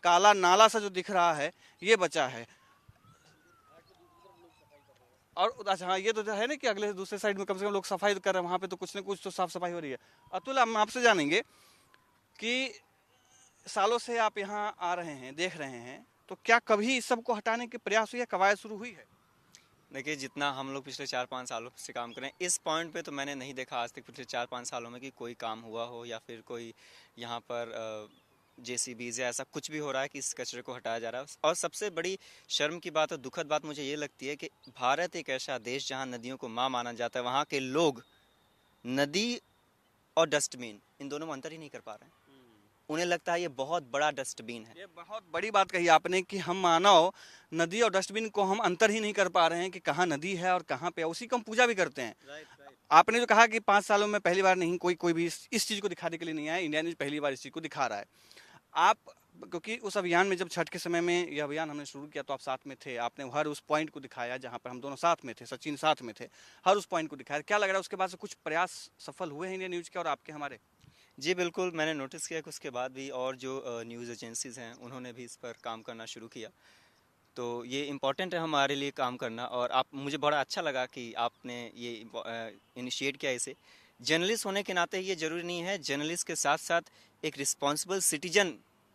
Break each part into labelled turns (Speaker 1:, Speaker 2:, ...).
Speaker 1: काला नाला सा जो दिख रहा है ये बचा है। और अच्छा हाँ, ये तो है ना कि अगले दूसरे साइड में कम से कम लोग सफाई कर रहे हैं, वहां पे तो कुछ ना कुछ तो साफ सफाई हो रही है। अतुल, हम आपसे जानेंगे कि सालों से आप यहाँ आ रहे हैं, देख रहे हैं, तो क्या कभी इस सब को हटाने के प्रयास हुए, कवायद शुरू हुई है?
Speaker 2: देखिए, जितना हम लोग पिछले 4-5 सालों से काम करें, इस पॉइंट पे तो मैंने नहीं देखा आज तक पिछले 4-5 सालों में कि कोई काम हुआ हो या फिर कोई यहाँ पर जेसीबीज या ऐसा कुछ भी हो रहा है कि इस कचरे को हटाया जा रहा है। और सबसे बड़ी शर्म की बात और दुखद बात मुझे ये लगती है कि भारत एक ऐसा देश जहाँ नदियों को माँ माना जाता है, वहाँ के लोग नदी और डस्टबिन इन दोनों में अंतर ही नहीं कर पा रहे हैं। उन्हें लगता है ये बहुत बड़ा डस्टबिन है।
Speaker 1: ये बहुत बड़ी बात कही आपने कि हम मानव नदी और डस्टबिन को हम अंतर ही नहीं कर पा रहे हैं कि कहाँ नदी है और कहाँ पे है। उसी को हम पूजा भी करते हैं। आपने जो कहा कि 5 सालों में पहली बार नहीं कोई भी इस चीज को दिखाने के लिए नहीं आया, इंडिया ने पहली बार इस चीज को दिखा रहा है। आप, क्योंकि उस अभियान में जब छठ के समय में यह अभियान हमने शुरू किया तो आप साथ में थे, आपने हर उस पॉइंट को दिखाया जहाँ पर हम दोनों साथ में थे, सचिन साथ में थे, हर उस पॉइंट को दिखाया। क्या लग रहा है उसके बाद से कुछ प्रयास सफल हुए हैं इंडिया न्यूज के और आपके हमारे?
Speaker 2: जी बिल्कुल, मैंने नोटिस किया कि उसके बाद भी और जो न्यूज़ एजेंसीज़ हैं उन्होंने भी इस पर काम करना शुरू किया। तो ये इम्पॉर्टेंट है हमारे लिए काम करना, और आप, मुझे बड़ा अच्छा लगा कि आपने ये इनिशिएट किया इसे। जर्नलिस्ट होने के नाते ये ज़रूरी नहीं है, जर्नलिस्ट के साथ साथ एक रिस्पॉन्सिबल सिटीजन,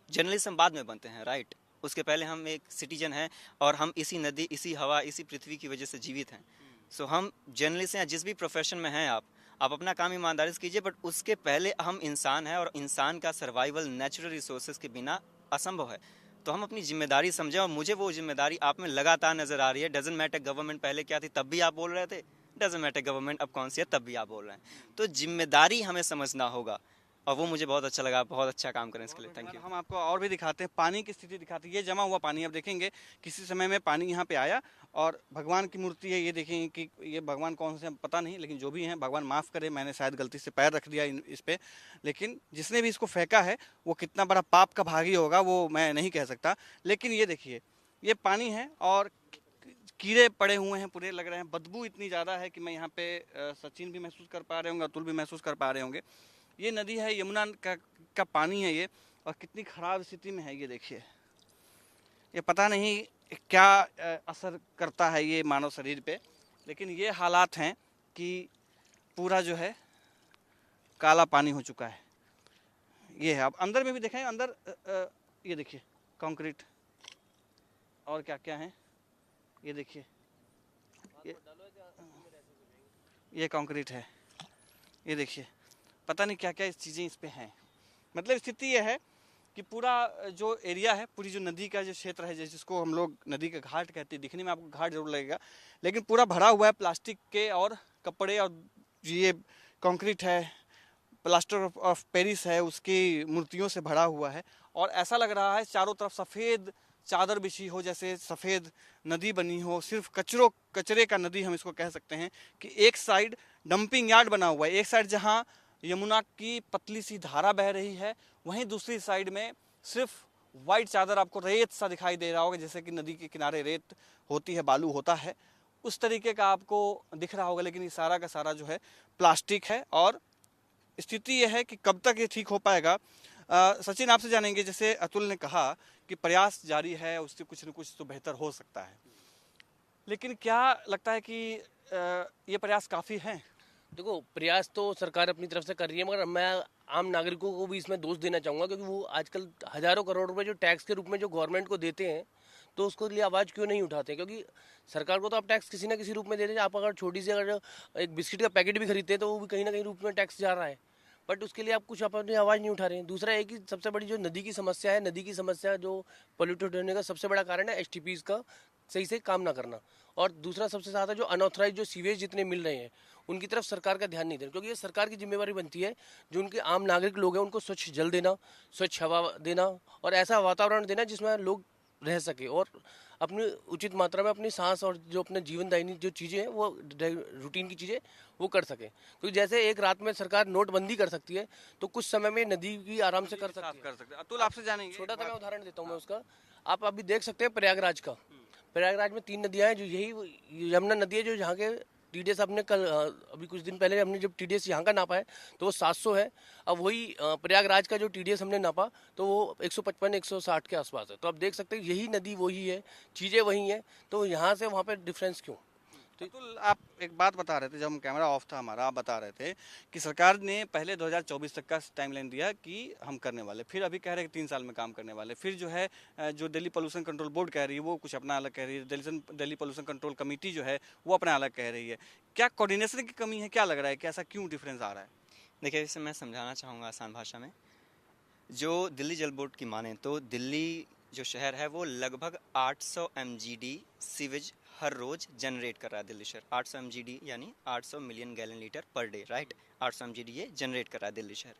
Speaker 2: जर्नलिस्ट हम बाद में बनते हैं, राइट? उसके पहले हम एक सिटीजन हैं और हम इसी नदी, इसी हवा, इसी पृथ्वी की वजह से जीवित हैं। सो हम जर्नलिस्ट हैं, जिस भी प्रोफेशन में हैं आप अपना काम ईमानदारी से कीजिए, बट उसके पहले हम इंसान हैं और इंसान का सर्वाइवल नेचुरल रिसोर्सेज के बिना असंभव है। तो हम अपनी जिम्मेदारी समझें, और मुझे वो जिम्मेदारी आप में लगातार नजर आ रही है। डजंट मैटर गवर्नमेंट पहले क्या थी तब भी आप बोल रहे थे, डजंट मैटर गवर्नमेंट अब कौन सी है तब भी आप बोल रहे हैं। तो जिम्मेदारी हमें समझना होगा, और वो मुझे बहुत अच्छा लगा। बहुत अच्छा काम करें इसके लिए, थैंक यू।
Speaker 1: हम आपको और भी दिखाते हैं, पानी की स्थिति दिखाते हैं। ये जमा हुआ पानी आप देखेंगे किसी समय में पानी यहाँ पे आया, और भगवान की मूर्ति है, ये देखेंगे कि ये भगवान कौन से पता नहीं, लेकिन जो भी हैं भगवान माफ़ करे, मैंने शायद गलती से पैर रख दिया इस पे, लेकिन जिसने भी इसको फेंका है वो कितना बड़ा पाप का भागी होगा वो मैं नहीं कह सकता। लेकिन ये देखिए, ये पानी है और कीड़े पड़े हुए हैं पूरे, लग रहे हैं। बदबू इतनी ज़्यादा है कि मैं यहाँ पे सचिन भी महसूस कर पा रहे होंगे, अतुल भी महसूस कर पा रहे होंगे। ये नदी है, यमुना का पानी है ये, और कितनी खराब स्थिति में है ये देखिए। ये पता नहीं क्या असर करता है ये मानव शरीर पे, लेकिन ये हालात हैं कि पूरा जो है काला पानी हो चुका है। ये है, अब अंदर में भी देखें, अंदर ये देखिए कंक्रीट और क्या क्या है, ये देखिए, ये कंक्रीट है, ये देखिए, पता नहीं क्या क्या इस चीज़ें इस पे हैं। मतलब स्थिति ये है कि पूरा जो एरिया है, पूरी जो नदी का जो क्षेत्र है, जिसको हम लोग नदी का घाट कहते हैं, दिखने में आपको घाट जरूर लगेगा, लेकिन पूरा भरा हुआ है प्लास्टिक के और कपड़े, और ये कंक्रीट है, प्लास्टर ऑफ पेरिस है, उसकी मूर्तियों से भरा हुआ है। और ऐसा लग रहा है चारों तरफ सफ़ेद चादर बिछी हो, जैसे सफ़ेद नदी बनी हो, सिर्फ कचरे का नदी हम इसको कह सकते हैं। कि एक साइड डंपिंग यार्ड बना हुआ है, एक साइड जहाँ यमुना की पतली सी धारा बह रही है, वहीं दूसरी साइड में सिर्फ वाइट चादर, आपको रेत सा दिखाई दे रहा होगा, जैसे कि नदी के किनारे रेत होती है, बालू होता है, उस तरीके का आपको दिख रहा होगा। लेकिन ये सारा का सारा जो है प्लास्टिक है, और स्थिति यह है कि कब तक ये ठीक हो पाएगा। सचिन, आपसे जानेंगे, जैसे अतुल ने कहा कि प्रयास जारी है, उससे कुछ न कुछ तो बेहतर हो सकता है, लेकिन क्या लगता है कि ये प्रयास काफ़ी हैं?
Speaker 3: देखो, प्रयास तो सरकार अपनी तरफ से कर रही है, मगर मैं आम नागरिकों को भी इसमें दोष देना चाहूँगा, क्योंकि वो आजकल हज़ारों करोड़ रुपए जो टैक्स के रूप में जो गवर्नमेंट को देते हैं, तो उसको लिए आवाज़ क्यों नहीं उठाते? क्योंकि सरकार को तो आप टैक्स किसी ना किसी रूप में दे दें। आप अगर छोटी सी अगर एक बिस्किट का पैकेट भी खरीदते हैं तो वो भी कहीं ना कहीं रूप में टैक्स जा रहा है, बट उसके लिए आप कुछ अपनी आवाज़ नहीं उठा रहे हैं। दूसरा है कि सबसे बड़ी जो नदी की समस्या है, नदी की समस्या जो पोल्यूटेड होने का सबसे बड़ा कारण है एसटीपीज़ का सही से काम ना करना, और दूसरा सबसे ज़्यादा जो अनऑथराइज जो सीवेज जितने मिल रहे हैं उनकी तरफ सरकार का ध्यान नहीं दे रहा, क्योंकि ये सरकार की जिम्मेवारी बनती है जो उनके आम नागरिक लोग हैं उनको स्वच्छ जल देना, स्वच्छ हवा देना, और ऐसा वातावरण देना जिसमें लोग रह सके और अपनी उचित मात्रा में अपनी सांस और जो अपने जीवनदायिनी जो चीज़ें हैं वो रूटीन की चीज़ें वो कर सके। क्योंकि जैसे एक रात में सरकार नोटबंदी कर सकती है, तो कुछ समय में नदी भी आराम से कर सकती है।
Speaker 1: अतुल, आपसे जानेंगे,
Speaker 3: छोटा सा मैं उदाहरण देता हूँ मैं उसका। आप अभी देख सकते हैं प्रयागराज का, प्रयागराज में 3 नदियाँ हैं, जो यही यमुना नदी है जो यहाँ के TDS आपने कल अभी कुछ दिन पहले हमने जब TDS यहाँ का नापा है तो वो 700 है। अब वही प्रयागराज का जो TDS हमने नापा तो वो 155 160 के आसपास है। तो आप देख सकते हैं यही नदी वही है, चीज़ें वही हैं, तो यहाँ से वहाँ पे डिफरेंस क्यों?
Speaker 1: अतुल, आप एक बात बता रहे थे जब हम कैमरा ऑफ था हमारा, आप बता रहे थे कि सरकार ने पहले 2024 तक का टाइमलाइन दिया कि हम करने वाले, फिर अभी कह रहे हैं कि 3 साल में काम करने वाले, फिर जो है जो दिल्ली पोल्यूशन कंट्रोल बोर्ड कह रही है वो कुछ अपना अलग कह रही है, दिल्ली पोल्यूशन कंट्रोल कमेटी जो है वो अपना अलग कह रही है। क्या कोऑर्डिनेशन की कमी है, क्या लग रहा है कि ऐसा क्यों डिफरेंस आ रहा है?
Speaker 2: देखिए, इसे मैं समझाना चाहूँगा आसान भाषा में। जो दिल्ली जल बोर्ड की माने तो दिल्ली जो शहर है वो लगभग 800 MGD सीवेज हर रोज जनरेट कर रहा है। दिल्ली शहर 800 MGD यानी 800 million gallon litre per day, right. 800 MGD ये जनरेट कर रहा है दिल्ली शहर।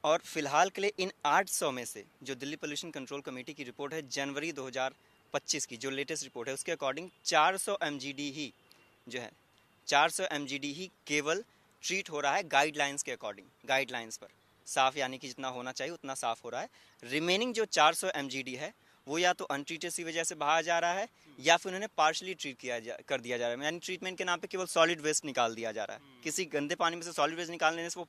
Speaker 2: और फिलहाल के लिए इन 800 में से जो दिल्ली पोल्यूशन कंट्रोल कमेटी की रिपोर्ट है जनवरी 2025 की, जो लेटेस्ट रिपोर्ट है, उसके अकॉर्डिंग 400 MGD ही जो है 400 MGD ही केवल ट्रीट हो रहा है गाइडलाइंस के अकॉर्डिंग, गाइडलाइंस पर साफ, यानी कि जितना होना चाहिए उतना साफ हो रहा है। रिमेनिंग जो 400 MGD है वो या तो अनट्रीटेड सी वजह से बहाया जा रहा है या फिर उन्होंने पार्शली ट्रीट कर दिया जा रहा है, यानी ट्रीटमेंट के नाम पे केवल सॉलिड वेस्ट निकाल दिया जा रहा है। किसी गंदे पानी में से सॉलिड वेस्ट निकालने से वो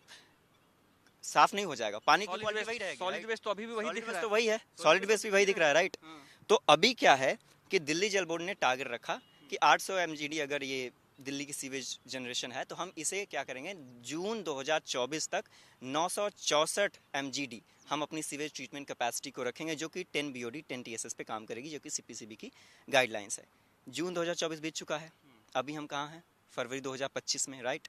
Speaker 2: साफ नहीं हो जाएगा, पानी की क्वालिटी वही रहेगी।
Speaker 1: सॉलिड वेस्ट तो अभी भी वही दिख रहा है,
Speaker 2: तो वही है, सॉलिड वेस्ट भी वही दिख रहा है, राइट। तो अभी क्या है कि दिल्ली जल बोर्ड ने टारगेट रखा कि 800 MGD अगर ये दिल्ली की सीवेज जनरेशन है तो हम इसे क्या करेंगे, जून 2024 तक 964 MGD हम अपनी सीवेज ट्रीटमेंट कैपेसिटी को रखेंगे, जो कि 10 BOD 10 TSS पे काम करेगी, जो कि CPCB की गाइडलाइंस है। जून 2024 बीत चुका है, अभी हम कहाँ हैं, फरवरी 2025 में, राइट।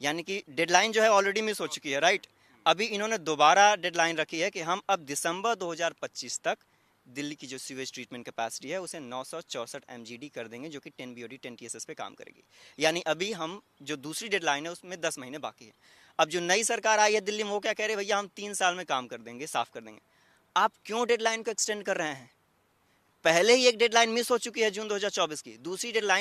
Speaker 2: यानी कि डेडलाइन जो है ऑलरेडी मिस हो चुकी है, राइट। अभी इन्होंने दोबारा डेडलाइन रखी है कि हम अब दिसंबर 2025 तक दिल्ली की जो सीवेज ट्रीटमेंट कैपेसिटी है उसे 964 MGD कर देंगे, जो कि 10 BOD 10 TSS पे काम करेगी। यानी अभी हम जो दूसरी डेडलाइन है उसमें 10 महीने बाकी है। अब जो नई सरकार आई है दिल्ली में वो क्या कह रही है, भैया हम 3 साल में काम कर देंगे, साफ कर देंगे। आप क्यों डेडलाइन को एक्सटेंड कर रहे हैं? पहले ही एक डेडलाइन मिस हो चुकी है जून 2024 की, दूसरी डेडलाइन